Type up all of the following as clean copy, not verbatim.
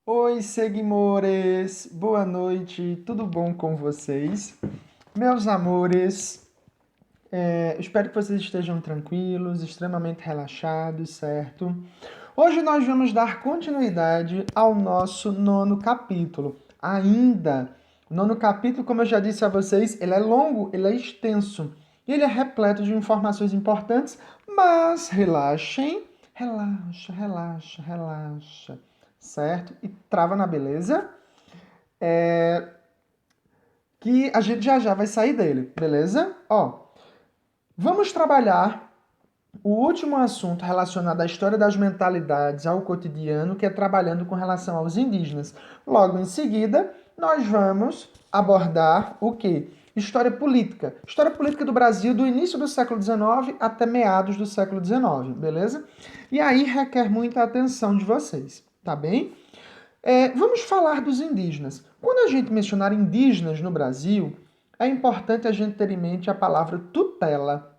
Oi, seguimores! Boa noite, tudo bom com vocês? Meus amores, espero que vocês estejam tranquilos, extremamente relaxados, certo? Hoje nós vamos dar continuidade ao nosso nono capítulo. O nono capítulo, como eu já disse a vocês, ele é longo, ele é extenso. E ele é repleto de informações importantes, mas relaxem, relaxa, certo? E trava na beleza, que a gente já vai sair dele, beleza? Ó, vamos trabalhar o último assunto relacionado à história das mentalidades, ao cotidiano, que é trabalhando com relação aos indígenas. Logo em seguida, nós vamos abordar o quê? História política. História política do Brasil do início do século XIX até meados do século XIX, beleza? E aí requer muita atenção de vocês, tá bem? Vamos falar dos indígenas. Quando a gente mencionar indígenas no Brasil, é importante a gente ter em mente a palavra tutela.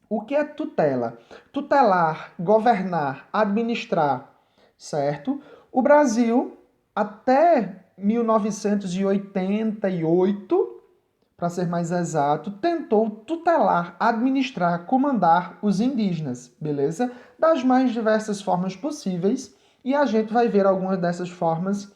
O que é tutela? Tutelar, governar, administrar, certo? O Brasil, até 1988, para ser mais exato, tentou tutelar, administrar, comandar os indígenas, beleza? Das mais diversas formas possíveis, e a gente vai ver algumas dessas formas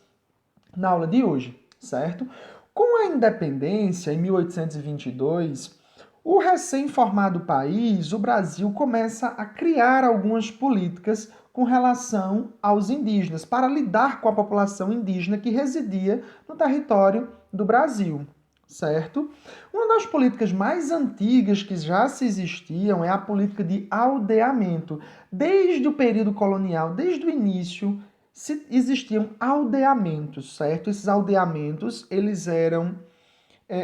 na aula de hoje, certo? Com a independência, em 1822, o recém-formado país, o Brasil, começa a criar algumas políticas com relação aos indígenas, para lidar com a população indígena que residia no território do Brasil, certo? Uma das políticas mais antigas que já se existiam é a política de aldeamento. Desde o período colonial, desde o início, existiam aldeamentos, certo? Esses aldeamentos, eles eram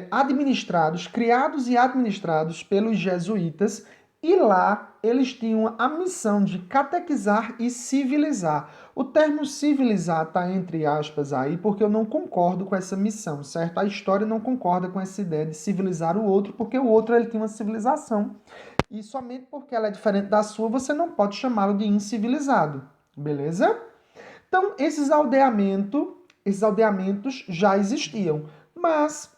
administrados, criados e administrados pelos jesuítas, e lá eles tinham a missão de catequizar e civilizar. O termo civilizar está entre aspas aí, porque eu não concordo com essa missão, certo? A história não concorda com essa ideia de civilizar o outro, porque o outro ele tem uma civilização. E somente porque ela é diferente da sua, você não pode chamá-lo de incivilizado, beleza? Então, esses aldeamentos já existiam, mas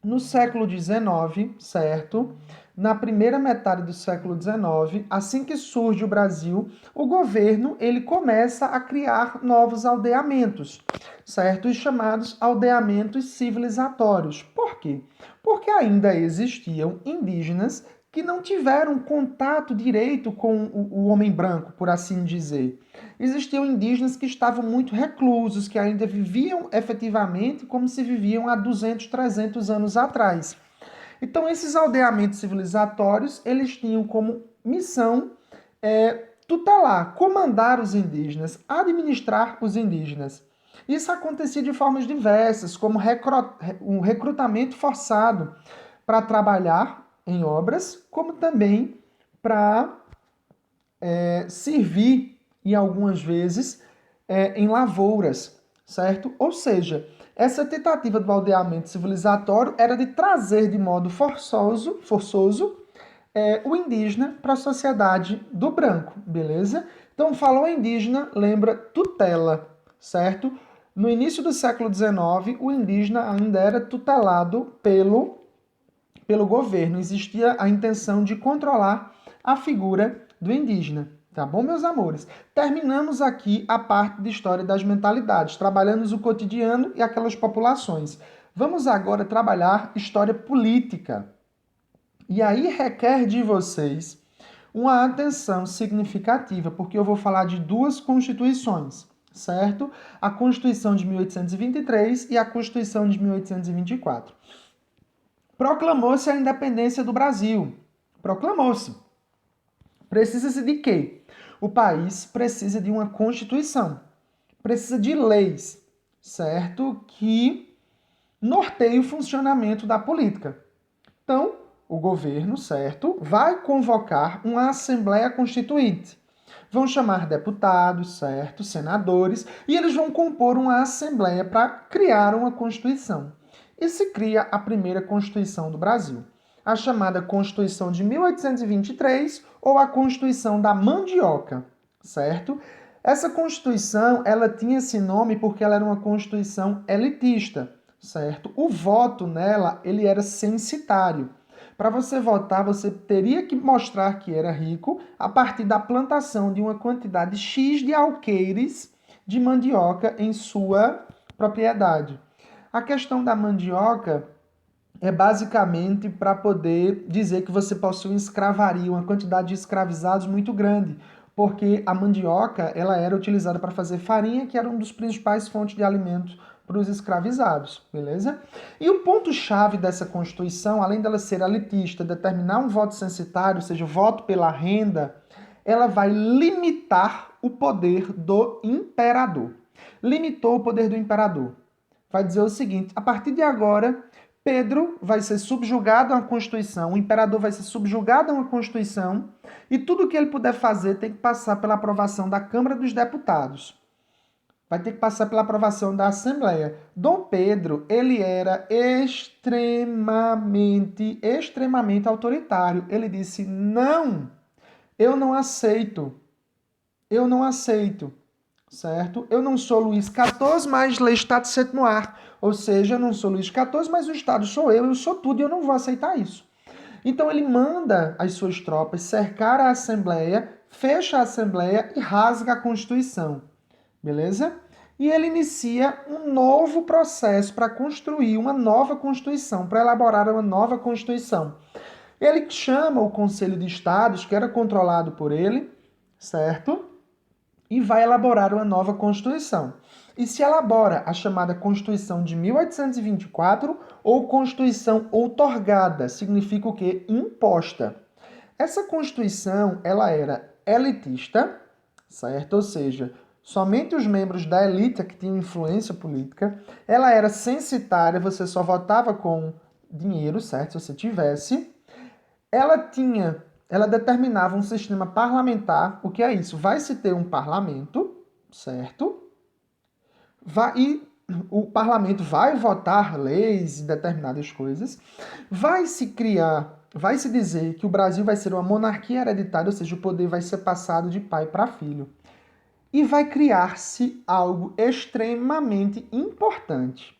no século XIX, certo? Na primeira metade do século XIX, assim que surge o Brasil, o governo ele começa a criar novos aldeamentos, certo? Os chamados aldeamentos civilizatórios. Por quê? Porque ainda existiam indígenas que não tiveram contato direito com o homem branco, por assim dizer. Existiam indígenas que estavam muito reclusos, que ainda viviam efetivamente como se viviam há 200, 300 anos atrás. Então, esses aldeamentos civilizatórios, eles tinham como missão tutelar, comandar os indígenas, administrar os indígenas. Isso acontecia de formas diversas, como um recrutamento forçado para trabalhar em obras, como também para servir, e algumas vezes, em lavouras, certo? Ou seja, essa tentativa do aldeamento civilizatório era de trazer de modo forçoso o indígena para a sociedade do branco, beleza? Então, falou indígena, lembra tutela, certo? No início do século XIX, o indígena ainda era tutelado pelo governo. Existia a intenção de controlar a figura do indígena. Tá bom, meus amores? Terminamos aqui a parte de história das mentalidades. Trabalhamos o cotidiano e aquelas populações. Vamos agora trabalhar história política. E aí requer de vocês uma atenção significativa, porque eu vou falar de duas constituições, certo? A Constituição de 1823 e a Constituição de 1824. Proclamou-se a independência do Brasil. Proclamou-se. Precisa-se de quê? O país precisa de uma constituição. Precisa de leis, certo? Que norteiem o funcionamento da política. Então, o governo, certo, vai convocar uma Assembleia Constituinte. Vão chamar deputados, certo, senadores, e eles vão compor uma Assembleia para criar uma Constituição. E se cria a primeira Constituição do Brasil, a chamada Constituição de 1823 ou a Constituição da Mandioca, certo? Essa Constituição, ela tinha esse nome porque ela era uma Constituição elitista, certo? O voto nela, ele era censitário. Para você votar, você teria que mostrar que era rico a partir da plantação de uma quantidade X de alqueires de mandioca em sua propriedade. A questão da mandioca é basicamente para poder dizer que você possui uma escravaria, uma quantidade de escravizados muito grande, porque a mandioca ela era utilizada para fazer farinha, que era um dos principais fontes de alimentos para os escravizados, beleza? E o ponto-chave dessa Constituição, além dela ser elitista, determinar um voto censitário, ou seja, voto pela renda, ela vai limitar o poder do imperador. Limitou o poder do imperador. Vai dizer o seguinte: a partir de agora, Pedro vai ser subjugado a uma Constituição, o imperador vai ser subjugado a uma Constituição, e tudo que ele puder fazer tem que passar pela aprovação da Câmara dos Deputados. Vai ter que passar pela aprovação da Assembleia. Dom Pedro, ele era extremamente autoritário. Ele disse: não, eu não aceito. Eu não aceito. Certo? Eu não sou Luís XIV, mas Lestat c'est noir. Ou seja, eu não sou Luís XIV, mas o Estado sou eu sou tudo e eu não vou aceitar isso. Então ele manda as suas tropas cercar a Assembleia, fecha a Assembleia e rasga a Constituição. Beleza? E ele inicia um novo processo para construir uma nova Constituição, para elaborar uma nova Constituição. Ele chama o Conselho de Estados, que era controlado por ele, certo? E vai elaborar uma nova Constituição. E se elabora a chamada Constituição de 1824 ou Constituição outorgada, significa o quê? Imposta. Essa Constituição, ela era elitista, certo? Ou seja, somente os membros da elite que tinham influência política. Ela era censitária, você só votava com dinheiro, certo? Se você tivesse. Ela determinava um sistema parlamentar. O que é isso? Vai se ter um parlamento, certo? E o parlamento vai votar leis e determinadas coisas. Vai se dizer que o Brasil vai ser uma monarquia hereditária, ou seja, o poder vai ser passado de pai para filho. E vai criar-se algo extremamente importante,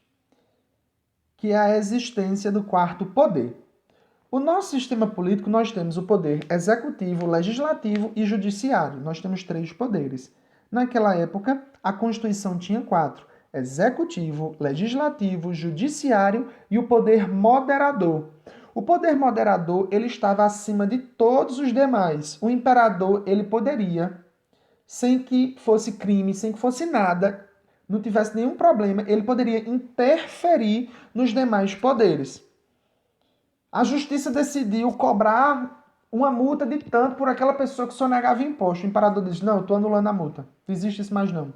que é a existência do quarto poder. O nosso sistema político, nós temos o poder executivo, legislativo e judiciário. Nós temos 3 poderes. Naquela época, a Constituição tinha 4. Executivo, legislativo, judiciário e o poder moderador. O poder moderador, ele estava acima de todos os demais. O imperador, ele poderia, sem que fosse crime, sem que fosse nada, não tivesse nenhum problema, ele poderia interferir nos demais poderes. A justiça decidiu cobrar uma multa de tanto por aquela pessoa que sonegava imposto. O imperador diz: não, eu estou anulando a multa. Não existe isso mais não.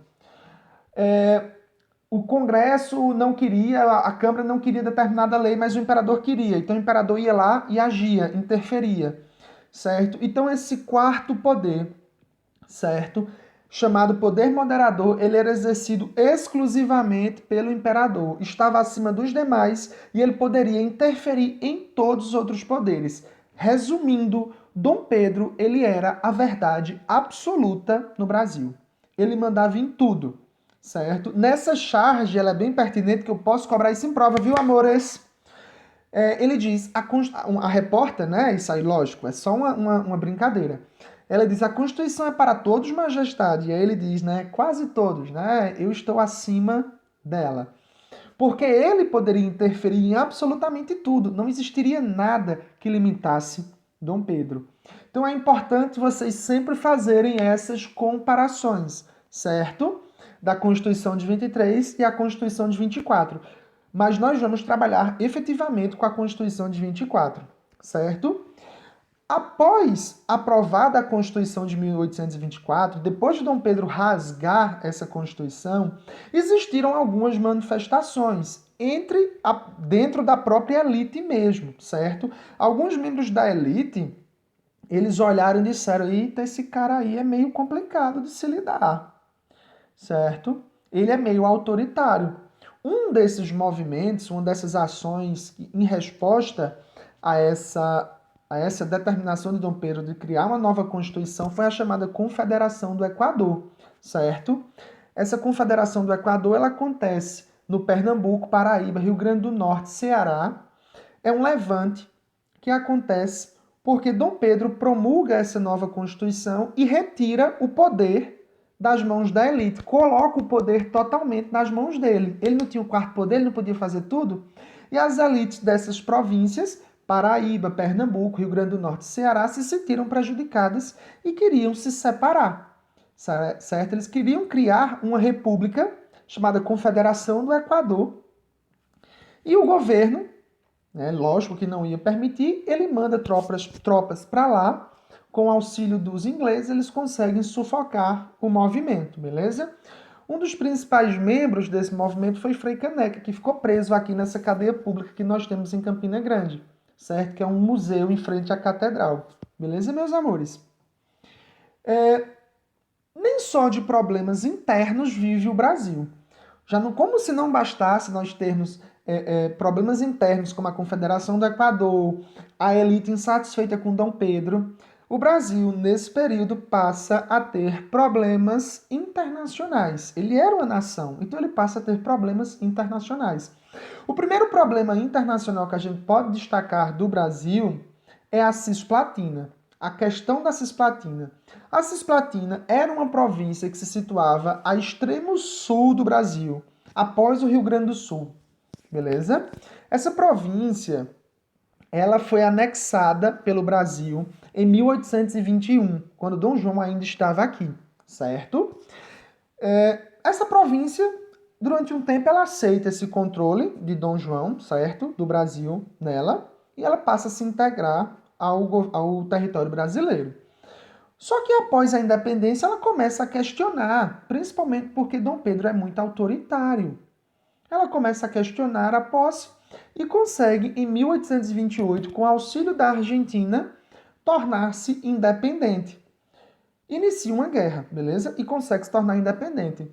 O Congresso não queria, a Câmara não queria determinada lei, mas o imperador queria. Então o imperador ia lá e agia, interferia. Certo? Então esse quarto poder, certo? Chamado poder moderador, ele era exercido exclusivamente pelo imperador, estava acima dos demais e ele poderia interferir em todos os outros poderes. Resumindo, Dom Pedro, ele era a verdade absoluta no Brasil. Ele mandava em tudo, certo? Nessa charge, ela é bem pertinente, que eu posso cobrar isso em prova, viu, amores? Ele diz, a repórter, né, isso aí, lógico, é só uma brincadeira. Ela diz: a Constituição é para todos, majestade. E aí ele diz, né? Quase todos, né? Eu estou acima dela. Porque ele poderia interferir em absolutamente tudo. Não existiria nada que limitasse Dom Pedro. Então é importante vocês sempre fazerem essas comparações, certo? Da Constituição de 23 e a Constituição de 24. Mas nós vamos trabalhar efetivamente com a Constituição de 24, certo? Após aprovada a Constituição de 1824, depois de Dom Pedro rasgar essa Constituição, existiram algumas manifestações dentro da própria elite mesmo, certo? Alguns membros da elite, eles olharam e disseram: eita, esse cara aí é meio complicado de se lidar, certo? Ele é meio autoritário. Um desses movimentos, uma dessas ações em resposta a essa determinação de Dom Pedro de criar uma nova Constituição foi a chamada Confederação do Equador, certo? Essa confederação do Equador, ela acontece no Pernambuco, Paraíba, Rio Grande do Norte, Ceará. É um levante que acontece porque Dom Pedro promulga essa nova Constituição e retira o poder das mãos da elite, coloca o poder totalmente nas mãos dele. Ele não tinha o quarto poder, ele não podia fazer tudo. E as elites dessas províncias, Paraíba, Pernambuco, Rio Grande do Norte e Ceará, se sentiram prejudicadas e queriam se separar, certo? Eles queriam criar uma república chamada Confederação do Equador. E o governo, né, lógico que não ia permitir, ele manda tropas para lá. Com o auxílio dos ingleses, eles conseguem sufocar o movimento, beleza? Um dos principais membros desse movimento foi Frei Caneca, que ficou preso aqui nessa cadeia pública que nós temos em Campina Grande, certo? Que é um museu em frente à catedral. Beleza, meus amores? Nem só de problemas internos vive o Brasil. Já não, como se não bastasse nós termos problemas internos, como a Confederação do Equador, a elite insatisfeita com Dom Pedro, o Brasil, nesse período, passa a ter problemas internacionais. Ele era uma nação, então ele passa a ter problemas internacionais. O primeiro problema internacional que a gente pode destacar do Brasil é a Cisplatina, a questão da Cisplatina. A Cisplatina era uma província que se situava a extremo sul do Brasil, após o Rio Grande do Sul, beleza? Essa província, ela foi anexada pelo Brasil em 1821, quando Dom João ainda estava aqui, certo? Essa província, durante um tempo, ela aceita esse controle de Dom João, certo? Do Brasil nela, e ela passa a se integrar ao território brasileiro. Só que após a independência, ela começa a questionar, principalmente porque Dom Pedro é muito autoritário. Ela começa a questionar a posse e consegue, em 1828, com auxílio da Argentina, tornar-se independente. Inicia uma guerra, beleza? E consegue se tornar independente.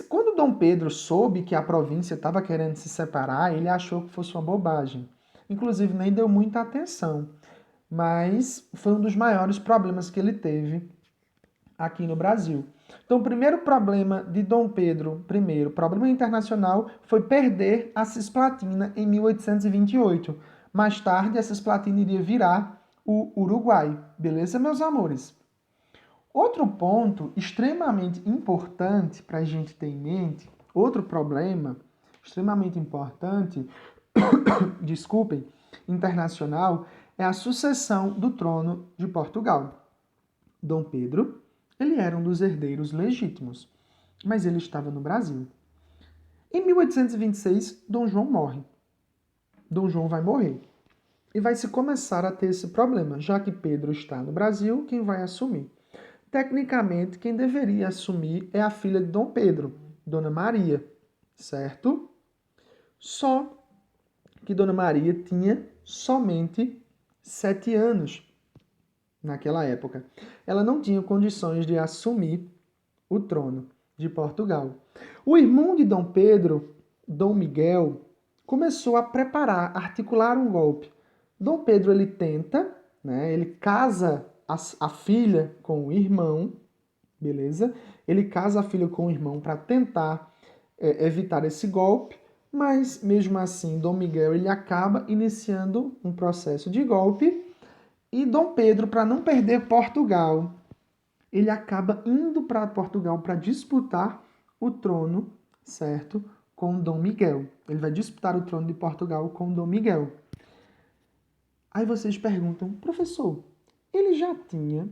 Quando Dom Pedro soube que a província estava querendo se separar, ele achou que fosse uma bobagem. Inclusive, nem deu muita atenção. Mas foi um dos maiores problemas que ele teve aqui no Brasil. Então, o primeiro problema de Dom Pedro I, problema internacional, foi perder a Cisplatina em 1828. Mais tarde, a Cisplatina iria virar o Uruguai. Beleza, meus amores? Outro ponto extremamente importante para a gente ter em mente, outro problema extremamente importante, desculpem, internacional, é a sucessão do trono de Portugal. Dom Pedro, ele era um dos herdeiros legítimos, mas ele estava no Brasil. Em 1826, Dom João morre. Dom João vai morrer. E vai se começar a ter esse problema, já que Pedro está no Brasil, quem vai assumir? Tecnicamente, quem deveria assumir é a filha de Dom Pedro, Dona Maria, certo? Só que Dona Maria tinha somente 7 anos naquela época. Ela não tinha condições de assumir o trono de Portugal. O irmão de Dom Pedro, Dom Miguel, começou a preparar, articular um golpe. Dom Pedro ele tenta, né, ele casa a filha com o irmão, beleza? Ele casa a filha com o irmão para tentar evitar esse golpe, mas mesmo assim Dom Miguel ele acaba iniciando um processo de golpe e Dom Pedro, para não perder Portugal, ele acaba indo para Portugal para disputar o trono, certo? Com Dom Miguel. Ele vai disputar o trono de Portugal com Dom Miguel. Aí vocês perguntam, professor, ele já tinha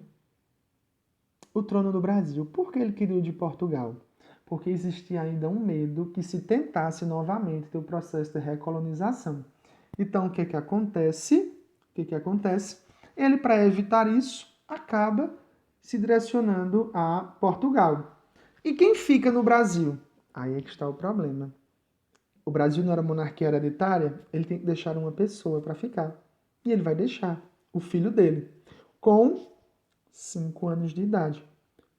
o trono do Brasil, por que ele queria o de Portugal? Porque existia ainda um medo que se tentasse novamente ter o processo de recolonização. Então, o que acontece? Ele, para evitar isso, acaba se direcionando a Portugal. E quem fica no Brasil? Aí é que está o problema. O Brasil não era monarquia hereditária, ele tem que deixar uma pessoa para ficar. E ele vai deixar o filho dele, com 5 anos de idade.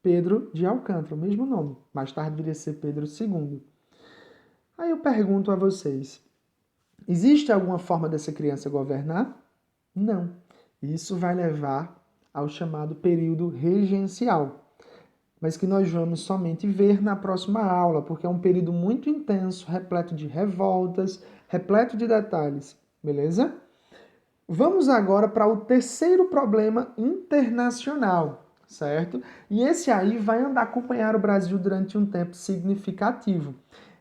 Pedro de Alcântara, o mesmo nome. Mais tarde viria a ser Pedro II. Aí eu pergunto a vocês, existe alguma forma dessa criança governar? Não. Isso vai levar ao chamado período regencial, mas que nós vamos somente ver na próxima aula, porque é um período muito intenso, repleto de revoltas, repleto de detalhes, beleza? Vamos agora para o terceiro problema internacional, certo? E esse aí vai andar acompanhar o Brasil durante um tempo significativo.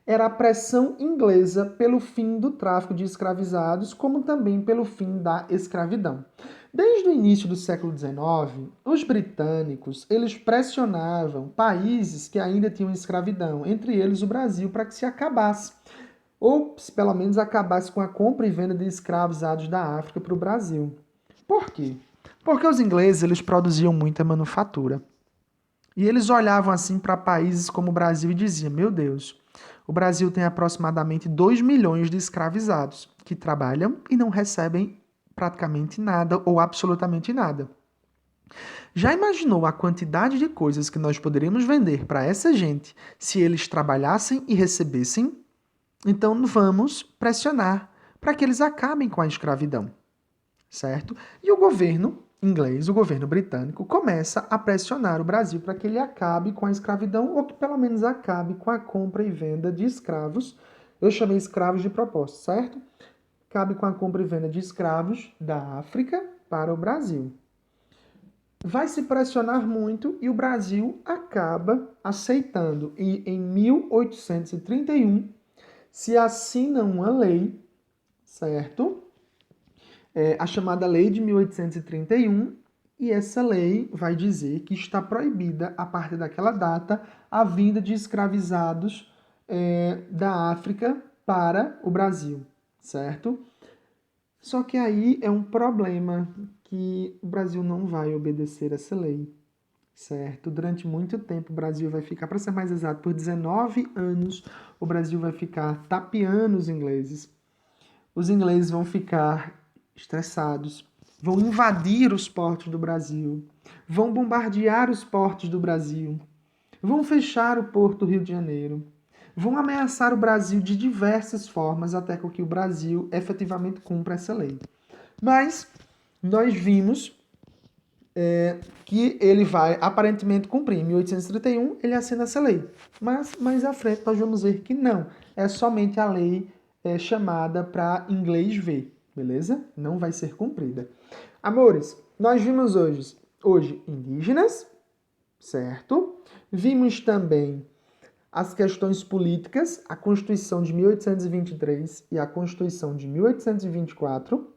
Era a pressão inglesa pelo fim do tráfico de escravizados, como também pelo fim da escravidão. Desde o início do século XIX, os britânicos eles pressionavam países que ainda tinham escravidão, entre eles o Brasil, para que se acabasse. Ou, se pelo menos, acabasse com a compra e venda de escravizados da África para o Brasil. Por quê? Porque os ingleses eles produziam muita manufatura. E eles olhavam assim para países como o Brasil e diziam: meu Deus, o Brasil tem aproximadamente 2 milhões de escravizados que trabalham e não recebem praticamente nada ou absolutamente nada. Já imaginou a quantidade de coisas que nós poderíamos vender para essa gente se eles trabalhassem e recebessem? Então vamos pressionar para que eles acabem com a escravidão, certo? E o governo inglês, o governo britânico, começa a pressionar o Brasil para que ele acabe com a escravidão ou que pelo menos acabe com a compra e venda de escravos. Eu chamei escravos de propósito, certo? Acabe com a compra e venda de escravos da África para o Brasil. Vai se pressionar muito e o Brasil acaba aceitando. E em 1831 se assina uma lei, certo? A chamada Lei de 1831, e essa lei vai dizer que está proibida, a partir daquela data, a vinda de escravizados da África para o Brasil, certo? Só que aí é um problema que o Brasil não vai obedecer essa lei, certo? Durante muito tempo o Brasil vai ficar, para ser mais exato, por 19 anos, o Brasil vai ficar tapeando os ingleses. Os ingleses vão ficar estressados, vão invadir os portos do Brasil, vão bombardear os portos do Brasil, vão fechar o Porto Rio de Janeiro, vão ameaçar o Brasil de diversas formas até que o Brasil efetivamente cumpra essa lei. Mas nós vimos que ele vai aparentemente cumprir. Em 1831, ele assina essa lei. Mas mais à frente nós vamos ver que não. É somente a lei chamada para inglês ver, beleza? Não vai ser cumprida. Amores, nós vimos hoje indígenas, certo? Vimos também as questões políticas, a Constituição de 1823 e a Constituição de 1824.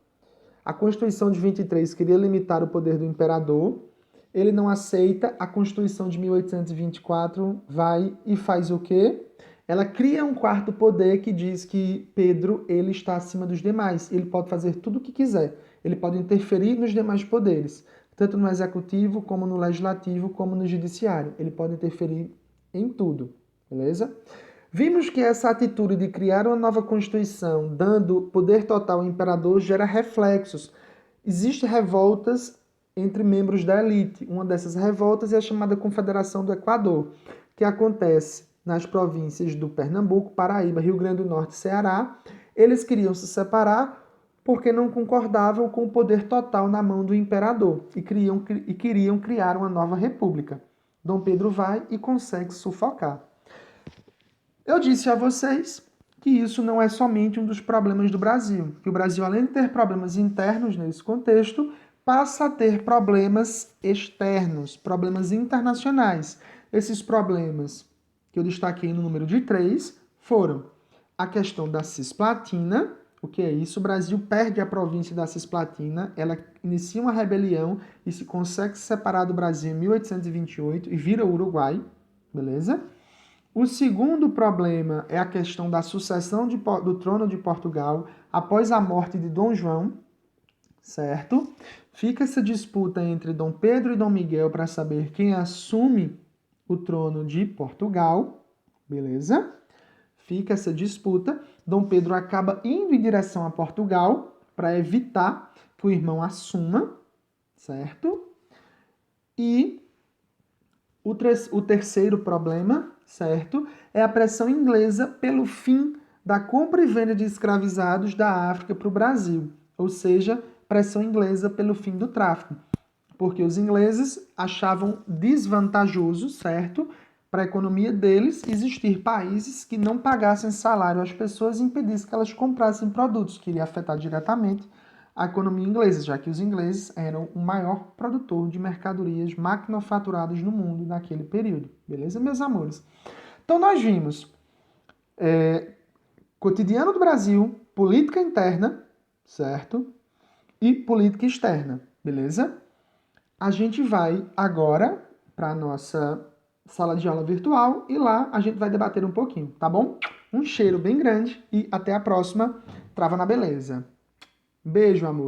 A Constituição de 23 queria limitar o poder do imperador. Ele não aceita. A Constituição de 1824 vai e faz o quê? Ela cria um quarto poder que diz que Pedro ele está acima dos demais. Ele pode fazer tudo o que quiser. Ele pode interferir nos demais poderes, tanto no executivo, como no legislativo, como no judiciário. Ele pode interferir em tudo, beleza? Vimos que essa atitude de criar uma nova Constituição, dando poder total ao imperador, gera reflexos. Existem revoltas entre membros da elite. Uma dessas revoltas é a chamada Confederação do Equador, que acontece nas províncias do Pernambuco, Paraíba, Rio Grande do Norte e Ceará. Eles queriam se separar porque não concordavam com o poder total na mão do imperador e queriam criar uma nova república. Dom Pedro vai e consegue sufocar. Eu disse a vocês que isso não é somente um dos problemas do Brasil, que o Brasil, além de ter problemas internos nesse contexto, passa a ter problemas externos, problemas internacionais. Esses problemas que eu destaquei no número de 3 foram a questão da Cisplatina. O que é isso? O Brasil perde a província da Cisplatina, ela inicia uma rebelião e se consegue se separar do Brasil em 1828 e vira o Uruguai, beleza? O segundo problema é a questão da sucessão do trono de Portugal após a morte de Dom João, certo? Fica essa disputa entre Dom Pedro e Dom Miguel para saber quem assume o trono de Portugal, beleza? Fica essa disputa. Dom Pedro acaba indo em direção a Portugal para evitar que o irmão assuma, certo? E o terceiro problema, certo, é a pressão inglesa pelo fim da compra e venda de escravizados da África para o Brasil, ou seja, pressão inglesa pelo fim do tráfico. Porque os ingleses achavam desvantajoso, certo, para a economia deles existir países que não pagassem salário às pessoas e impedissem que elas comprassem produtos, que iria afetar diretamente a economia inglesa, já que os ingleses eram o maior produtor de mercadorias manufaturadas no mundo naquele período. Beleza, meus amores? Então nós vimos cotidiano do Brasil, política interna, certo? E política externa, beleza? A gente vai agora para a nossa sala de aula virtual e lá a gente vai debater um pouquinho, tá bom? Um cheiro bem grande e até a próxima. Trava na beleza. Beijo, amor.